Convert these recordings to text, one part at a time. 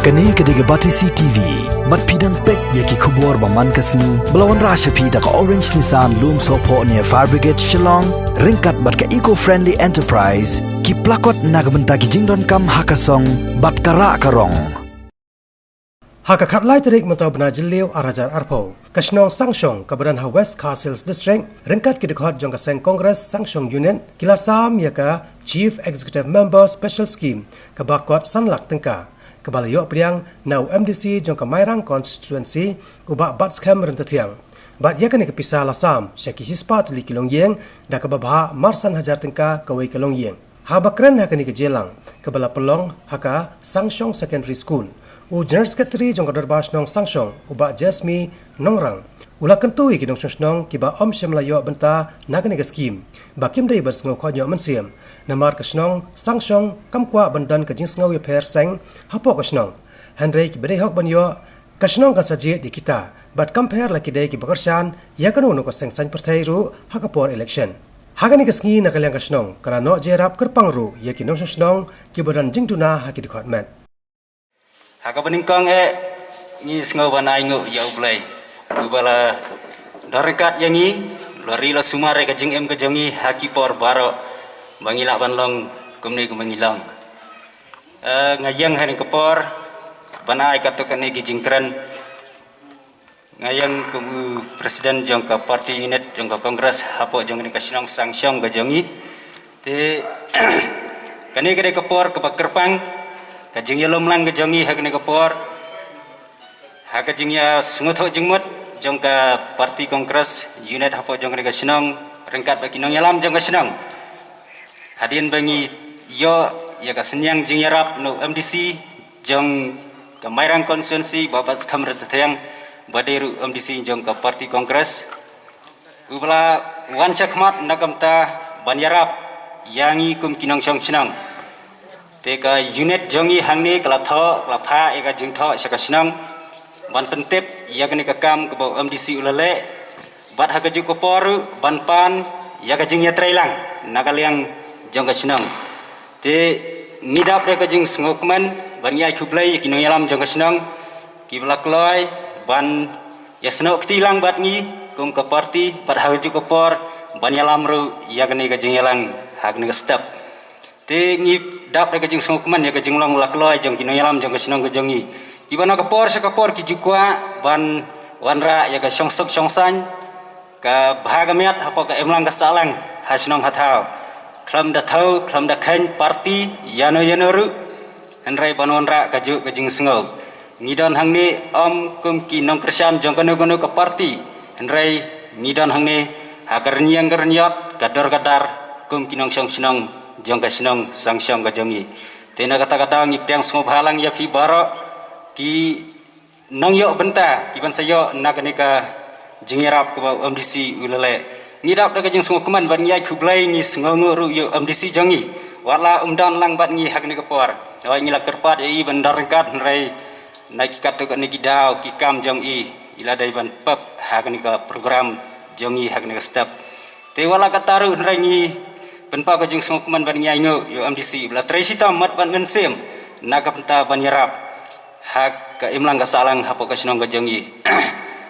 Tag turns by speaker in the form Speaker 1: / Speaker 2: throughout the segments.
Speaker 1: Kani kediga Batisi TV, mat pidang pek yaki kubur baman kasni, belawan rasha pida ka Orange Nissan Loom Sopo near Fire Brigade Shillong, ringkat bat ka eco-friendly enterprise, ki plakot nagbenta ki jingdon kam hakasong, bat kara karong.
Speaker 2: Haka katlai terik mentau benajil liu arajar arpo. Kasnong Sangshong kabaran ha West Castles District ringkat ki dekhot jong kaseng Kongres Sangshong Union kila sam yaka Chief Executive Member Special Scheme kabakot sanlak tengka. Kebala yok priang nau MDC jong kamairang constituency ubak bat skam rentatiang. Bat yakan ke pisah lasam syaki sispat li kilong yeng da kababha marsan hajar tengka kawai kilong yeng. Ha bakran hakan ke jelang kebala pelong haka Sangshong Secondary School. U General Secretary jong kadar nong Sangshong ubak Jasmi Nongrang. Ula kentui ki nong Shnong kiba om syemlayo benta nagan ke skim. Bakim dai bas ngau khonyo mensiam. Namar ke Shnong Sangshong kamkwa bandan ke jing ngau ye per seng hapo ke Shnong. Handrai ki bedai hok banyo ke Shnong ka saje di kita. Bat compare laki dai ki bakarsan ya kanu no ko seng san partai ru hakapor election. Hagan ke sngi nakaliang ke Shnong kana no jerap kerpang ru ye ki nong Shnong ki badan jing tuna haki department.
Speaker 3: Haka beningkong ni sengau banai ngu yau blai. Ubala darikat yang ni lori la sumare ka jing em ka jongi haki por baro bangila banlong kumni kumangilang. Ngayang hani kapor banai ka to kani gijing kran. Ngayang kumu presiden jong ka party unit jong ka kongres hapo jong ni kasinong Sangshong ka jongi. Te kani kade kapor ka bakerpang ka jing yalom lang ka jongi hakni kapor. Haka jing ya sungut ho jingmut jong ka parti kongres unit hapo jong ka sinong ringkat bagi nong yalam jong ka sinong hadin bangi yo ya ka senyang jing yarap no MDC jong ka mairang konstituensi babat kamrat tayang baderu MDC jong ka parti kongres ubla wan chakmat nakamta banyarap yangi kum kinong song sinong te ka unit jongi hangni kala tho kala pha eka jing tho saka sinong ban pentip ya kene kakam ke bawah MDC ulale bat hagaju ko poru ban pan ya ka jing ya trailang nakaliang jong ka sinong te nidap de ka jing smokman ban ya kublai kinong yalam jong ka sinong ki blakloi ban ya snok tilang bat ngi kum ka parti bat hagaju ko por ban yalam ru ya kene ka jing yalang hagne ka step te ngi dap de ka jing smokman ya ka jing long lakloi jong kinong yalam jong ka sinong ka jongi Ibana kapor sa kapor ki jukwa ban wanra ya ka songsok songsan ka bhagamiat hapo ka emlang ka salang hasnong hathau klam da thau klam da khain party yano ru henrai ban wanra ka ju ka jing sngau ngidon hangni om kum ki nong kersan jong kanu kanu ka party henrai ngidon hangni hagar nyang garnyot kadar kadar kum ki nong song sinong jong ka sinong Sangshong ka jongi tena kata kadang ipyang sngau halang ya fi baro ki nong yo benta ki ban sayo naganika jingirap ke MDC ulale ngidap daga jing semua keman ban nyai kublai ni sengongo ru yo MDC jongi wala umdan lang bat ngi hakni kapor oi ngila kerpat i bandar ringkat rai naik kat to ni gidau ki kam jong i ila dai ban pep hakni ka program jongi hakni ka step te wala kataru rai ngi benpa ka jing semua keman ban nyai ngo yo MDC bla tresita mat ban ngensem nagapenta ban yarap hak ka imlang ka salang hapo ka sinong ka jongi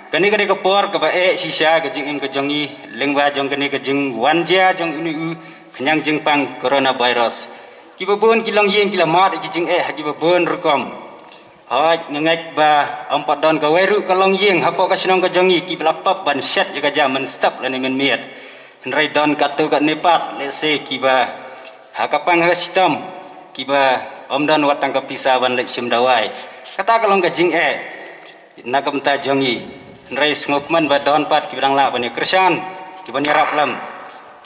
Speaker 3: kani kani ka por ka ba sisa ka jing im ka jongi lengwa jong kani ka jing wanja jong ini kenyang jing pang coronavirus ki babon ki long yeng ki lamat ki jing ki babon rekom hoj ngengek ba empat don ka weru ka long yeng hapo ka sinong ka jongi ki belapap ban set ka jaman stop lani men miet nrai don ka tu ka nepat lese ki ba hakapang ha sistem ki ba omdan watang ka pisawan lek sim dawai kata kalong gajing nakamta jongi nrai ngokman ba don pat ki bidang la bani kersan ki bani rap lam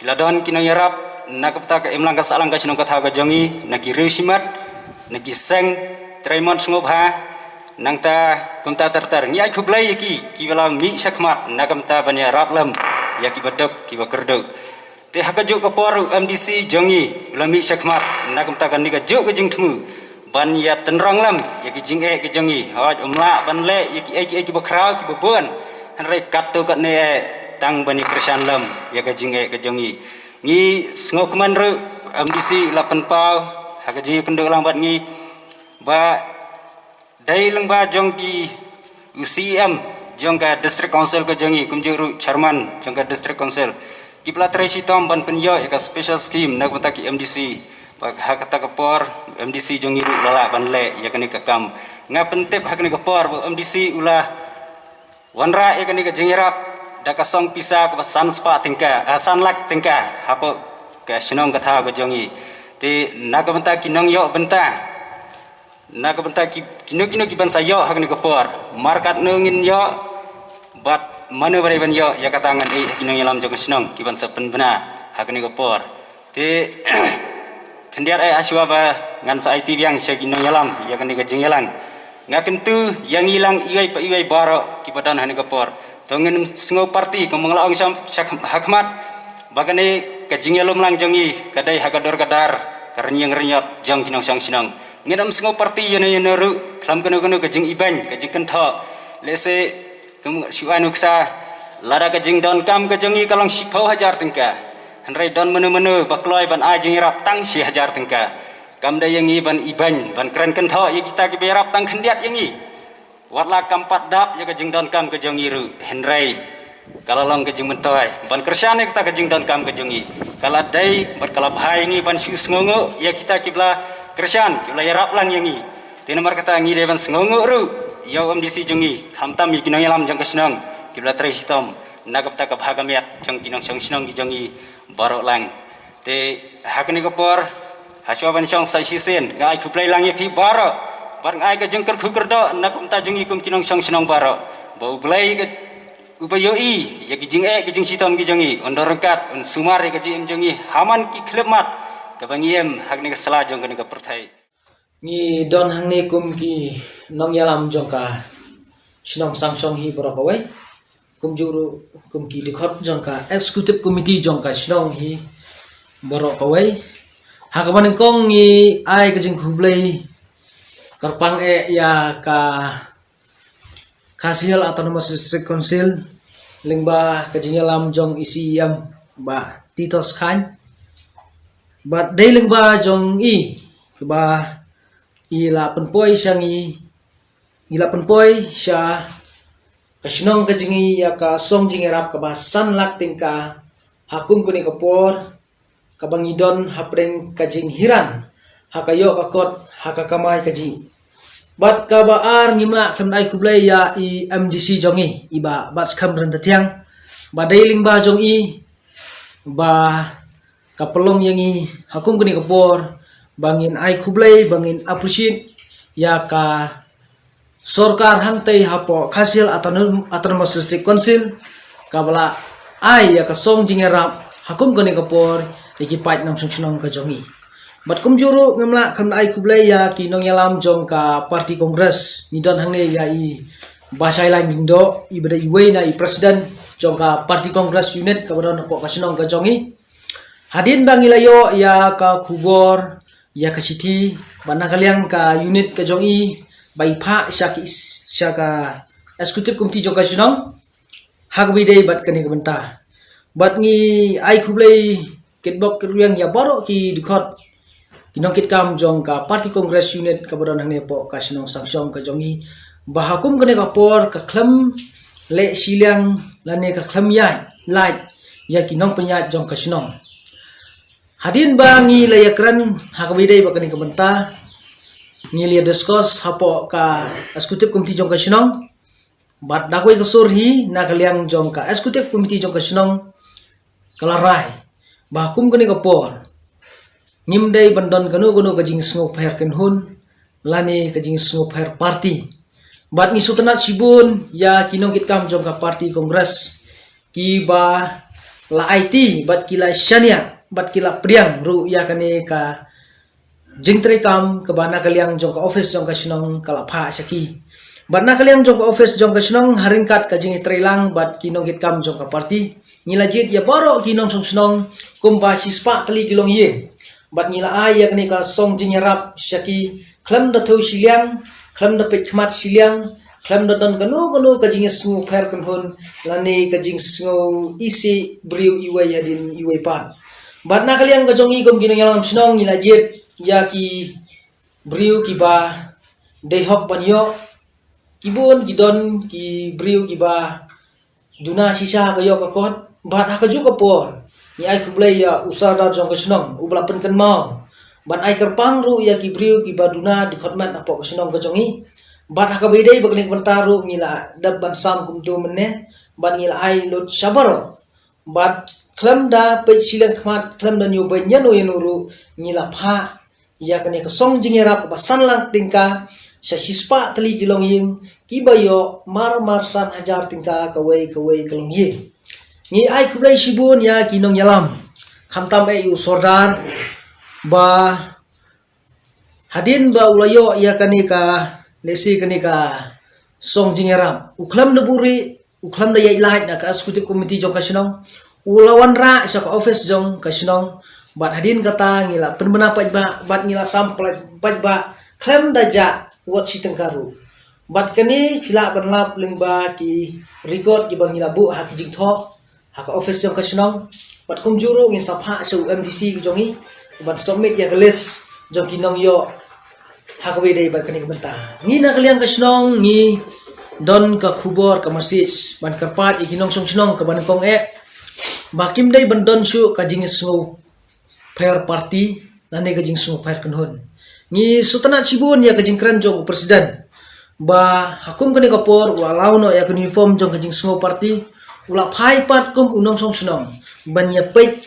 Speaker 3: kila don kinong yarap nakamta ka imlang ka salang ka sinong ka tha ka jongi naki resimat naki seng traimon ngobha nangta kumta terter ngi ai khublai ki bala mi sakmat nakamta bani rap lam ya ki badok ki bakerdok te hakajuk ka por MDC jongi bala mi sakmat nakamta kan ni ka juk ka jing thmu ban ya tenrong lam ya ki jing ki jongi hoj umla ban le ya ki bakrau ki babon hanre kat to kat ne tang bani kersan lam ya ka jing ki jongi ngi ngokman ru MDC 8 pau haka jing penduk lambat ngi ba dai lengba jong ki UCM jong ka district council ke jongi kumjuru chairman jong ka district council ki platrai sitom ban penyo ya ka special scheme nak mata ki MDC pak hak kata kapor MDC jongi ru lala ban le ya kani ka kam nga pentep hak ni kapor MDC ulah wanra ya kani ka jengirap da ka song pisa ka san spa tingka san lak tingka hapo ka sinong kata ka jongi te nak mata ki nong yo benta nak bentar kino ki ban sayo hak ni kapor markat nungin yo bat mana bari ban yo ya katangan kino yalam jong senong ki ban sapen bena hak ni kapor te kendiat aswa ba ngan sa IT yang sya kino yalam ya kan ni gajeng yalang ngaken tu yang hilang iwai baro ki badan hani kapor tongen sengo parti ko manglaong sam hakmat bagane gajeng yalam lang jongi kadai hakador kadar karnyang renyot jang kino sang senong ngedam sengo parti yana ru klam kono gajeng iban gajeng kentha lese kem siwanuksa lara gajeng don kam gajengi kalang 10,000 tengka hanrai don menu bakloi ban ajeng rap tang 10,000 tengka kam da yangi ban iban ban keren kentha ye kita ki berap tang khendiat yangi watla kam pat dap ya gajeng don kam gajengi ru hanrai kalalong gajeng mentoi ban kersyane kita gajeng don kam gajengi kala dai bat kala bhai ngi ban siu sngongo ya kita kibla Krisyan, kila yarap lang yangi. Tinamar kata ngi devan sengongo ru. Ya MDC jongi, hamtam yi kinong yalam jang kesenong. Kila trai hitam, nagap takap hagamiat jang kinong song senong jongi barok lang. Te hakni kapor, haswa ban song sai sisen, ngai kuplai lang ye pi barok. Bar ngai ka jeng kerku kerdo, nagap ta jongi kum kinong song senong barok. Bau blai ke upayoi, ya kijing sitam jongi, ondorkat, sumar ya kijing jongi, haman ki klemat. Kabangiem hakni ka sala jong ka perthai
Speaker 4: ni don hangni kum ki nong yalam jong ka sinong sangsong hi boro kawai kum juru kum ki dikhot jong ka executive committee jong ka sinong hi boro kawai hakaman kong ni ai ka jing khublei karpang ya ka Khasial Autonomous District Council lingba ka jing yalam jong ICM ba Titos Khan but dailing ba jong ba ila penpoi syangi ila penpoi sya kasinong kajingi ya ka song jingerap ka ba san lak tingka hakum kuni kapor kabangidon hapreng kajing hiran hakayo kakot hakakamai kaji but ka ba ar ngimla khamdai kublai ya i MDC jongi iba bas kham ran tatiang ba dailing ba jong ba kapelong yangi hakum kini kapor bangin ai kublai bangin appreciate ya ka sorkar hangtai hapo Khasial Autonomous District Council kabala ai ya ka song jingerap hakum kini kapor iki pait nam sungsunong ka jongi bat kum juru ngamla kham ai kublai ya kinong yalam jong ka parti kongres nidon hangne ya i basai lain bindo ibada iwei na i president jong ka parti kongres unit kabadon hapo kasinong ka jongi hadin bangilayo ya ka kubor ya ka city bana kaliang ka unit ka jongi bai pha sya ka executive committee jong ka sinong hagbi dei bat kani ka benta bat ngi ai khublei kitbok kiruyang ya baro ki dikhot kinong kit kam jong ka party congress unit ka bodon hang po ka sinong sangsong ka jongi bahakum kani ka por ka khlam le siliang lane ka khlam ya light ya kinong penyat jong ka sinong hadin bangi layakran hakabidai bakani kabenta ngilia discuss hapo ka executive committee jong ka sinong bat dakoi ka surhi na kaliang jong ka executive committee jong ka sinong kalarai bakum kani ka por ngimdai bandon kanu ka jing sngo pher ken hun lani ka jing sngo pher party bat ni sutanat sibun ya kinong kit kam jong ka party kongres ki ba la IT bat kila shania bat kila priang ru ya kane ka jingtre kam ke bana kaliang jong ka office jong ka sinong kala pha saki bat na kaliang jong ka office jong ka sinong haringkat ka jing trelang bat kinong kit kam jong ka party ngilajit ya baro kinong song sinong kumba sispa tali kilong ye bat ngila ai ya kane ka song jing yarap saki khlam da thau siliang khlam da pet khmat siliang khlam da don kanu ka jing sngu pher kun hun lani ka jing sngu isi briu iwai adin iwai pan bat na kaliang ka jongi gom kinong yalam sinong ngilajit ya ki briu ki ba hok banyo kibun gidon ki briu ki ba duna sisa kayo kakot bat hakaju kapor ni ai kublai ya usada jong kesnong ubla pen kan mau ban ai kerpang ru ya ki briu ki ba duna di khotmat apo kesnong kajongi bat hakabidei bagni bentaru ngila dab ban sam kum tu menne ban ngila ai lot sabaro bat klam da pe silang khmat klam da nyu ban nyano yenuru ngila pha ya kane kesong jingerap ba sanlang tingka sa sispa tali gilong ying kibayo mar san hajar tingka kawai kalong ye ni ai kublai sibun ya kinong yalam khamtam e usordar ba hadin ba ulayo ya kanika lesi kanika song jingeram uklam na buri uklam na yai light na ka executive committee jong kasinong ulawan ra sa ka office jong kasinong bat hadin kata ngila penmena pajba bat ngila sampel pajba klem daja wat si tengkaru bat kani kila banlap lingba ki record ki bangila bu ha ki jingtho ha ka office jong kasinong bat kumjuru ngin sapha sa MDC jongi bat submit ya list jong kinong yo hakabe dai bat kani kabenta ni na kaliang kasinong ni don ka khubor ka masjid ban karpat ikinong song sinong ka ban kong bakim dai ban don su ka jingis ngo fair party nane ka jing su fair kanhon ni sutana cibun ya ka jing kran jong presiden ba hakum kani kapor walau no ya uniform jong ka jing ngo party ula phai pat kum unong song sinong ban ya pek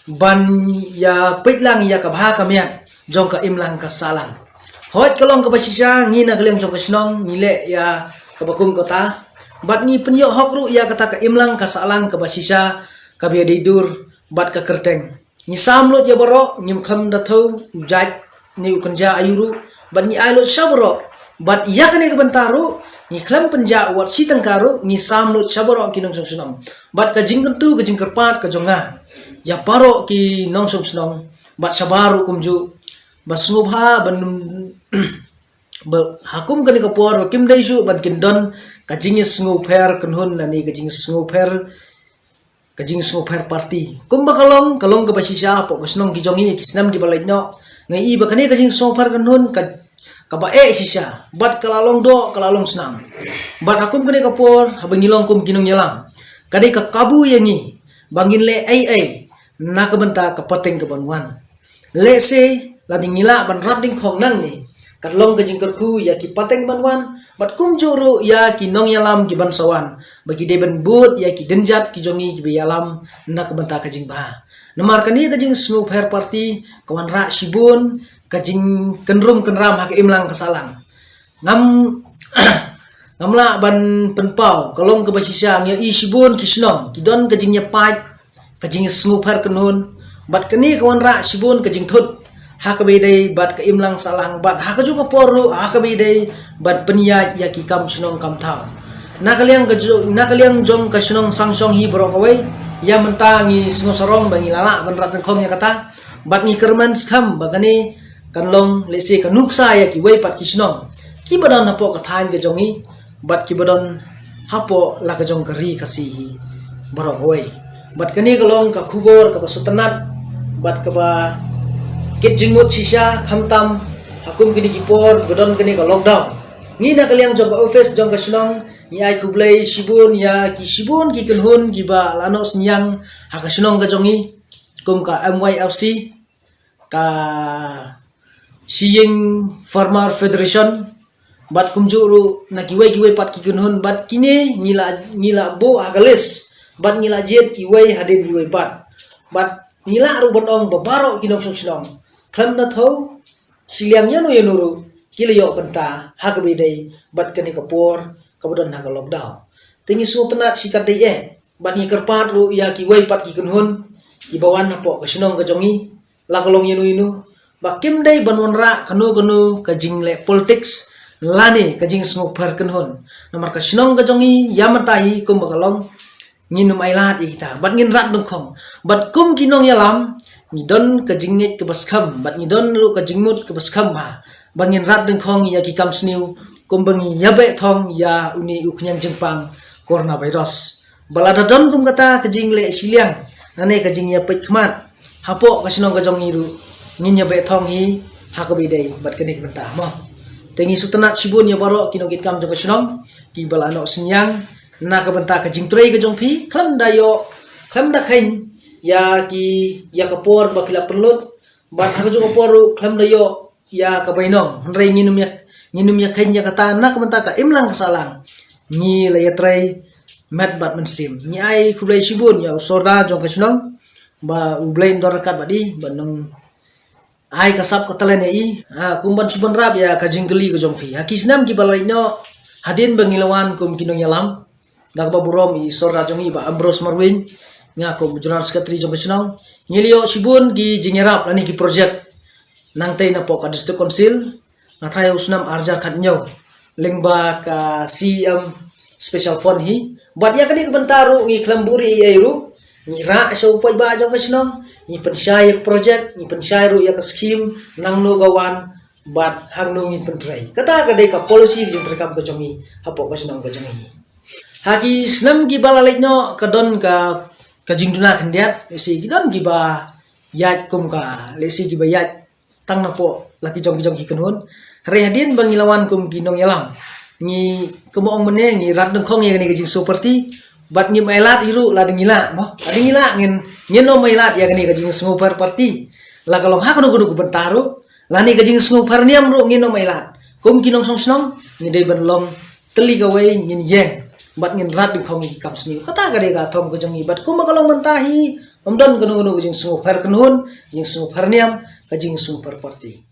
Speaker 4: ban ya pek lang ya ka bha ka miat jong ka imlang ka salang hoi kalong ka basisya ngi na kaleng jong ka sinong nile ya ka bakum kota bat ni penyo hokru ya kata ka imlang ka salang ka basisya ka biya didur bat ka kerteng ni samlot ya baro nyim kham da thau jaj ni ukenja ayuru bat ni ailot sabro bat ya kane ka bentaru ni khlam penja wat si tangkaru ni samlot sabro kinong song sunong bat ka jingkentu ka jingkerpat ka jonga ya paro ki nong song sunong bat sabaru kumju basubha ban hakum kani kapor kim dai su ban kindon kajing sngu pher kanhun lani kajing sngu pher party kum bakalong kalong ka basisya po kasnong gijongi kisnam di balai no ngai i bakani kajing sngu pher kanhun ka ba sisya bat kalalong do kalalong snam bat hakum kani kapor habangilong kum kinong yalam kadai ka kabu yangi bangin le ai na ka benta ka pateng ka banwan le se lading ngila ban rading khong nang ni katlong ka jingkar khu ya ki pateng banwan bat kum juru ya ki nong yalam ki ban sawan bagi deben but ya ki denjat ki jongi ki yalam nak benta ka jing ba namar kani ka jing snu fair party kawan ra sibun ka jing kenrum kenram hak imlang kasalang ngam ngamla ban penpau kalong ka basisya ya i sibun ki snong ki don ka jing nya pai ka jing snu fair kenun bat kani kawan ra sibun ka jing thut hakabidei bat ka imlang salang bat hakaju ka poru hakabidei bat penya ya ki kam sunong kam thau nakaliang jong ka sunong sangsong hi borokawai ya mentangi singo sorong bangi lala ban rat khom ya kata bat ni kerman skam bagani kanlong lesi kanuksa ya ki wei pat ki sunong ki badon hapo ka thain ke jongi bat ki badon hapo la ka jong kari kasihi borokawai bat kani kalong ka khugor ka pasutanat bat ka ba kit jingmut sisa khamtam hakum kini kipor godon kini ka lockdown ngi na kaliang jong ka office jong ka sunong ni ai kublai sibun ya ki sibun ki kenhun ki ba lano senyang ha ka sunong ka jongi kum ka MYFC ka Siying Farmer Federation bat kum juru na kiwai pat ki kenhun bat kini ngila bo agalis bat ngila jet kiwai hadin kiwai pat bat ngila ru bodong babaro kinong sunong klam na thau siliangnya no yenuru kilayo benta hakabidei bat kani kapor kabodon ha lockdown tingi sutenat sikat dei bat ni kerpat lu ya ki wei pat ki kunhun ki bawan hapo ka sinong ka jongi la kalong yenu bakim dei banwan ra kanu ka jingle politics lani ka jing smuk par kunhun namar ka sinong ka jongi yamatai kum bakalong nginum ailat ikita bat ngin rat dong khom bat kum kinong yalam ngidon ka jingit ke baskam bat ngidon lu ka jingmut ke baskam ha bangin rat deng khong ya ki kam sniu kumbangi yabe thong ya uni uknyang jengpang coronavirus balada don kum kata ka jingle siliang nane ka jing ya pek khmat hapo ka sinong ka jong iru ngin yabe thong hi hakabidei bat kenik benta mo tengi sutanat sibun ya baro kinong kitkam jong kasnong ki bala no senyang na ka benta ka jingtrei ka jong phi klam dayo klam da khain ya ki ya ka por ba pila penlut ban ha jong poru klam dayo ya ka bainong rei nginum ya khain ya kata na ka benta ka imlang kasalang ni la ya trei mat bat mensim ni ai kulai sibun ya sorda jong kasnong ba ublain dorakat badi banong ai kasap katalan ai kumban subon rab ya kajinggeli ke jongpi hakisnam ki balai no hadin bangilawan kum kinong yalam dak ba burom i sorda jongi ba ambros marwin nga kum jurnal sekretari jong kasnong ngilio sibun ki jingerap lani ki project nang tay na po ka district council na tayo usnam arjar katnyo lingba ka CM special fund hi bat ya kadi bentaro ngi klamburi airu ni ra so upay ba jong kasnong ni pensyai project ni pensyai ru ya ka scheme nang no gawan bat hang no ngin pentrai kata kadai ka policy jing terkam ka jongi hapo kasnong ka jongi haki islam gi balalek no kadon ka jing duna khandiat si gidon gi ba yat kum ka lesi gi ba yat tang na po laki jong kanun hari hadin bangilawan kum ginong yalam ni kemoong mene ni rat dengkong ya ni jing seperti bat ngi mailat iru la dengila no dengila ngin no mailat ya ni kajing sngupar parti la kalong ha kono kudu bentaru la ni kajing sngupar niam ru ngin no mailat kum kinong songsnong ni dei ban long teli gawe ngin yeng bat ngin rat dengkong ngi kam sni kata gade ka thom ko jongi bat kum kalong mentahi omdan kono kajing sngupar kanun jing sngupar niam kajing sngupar parti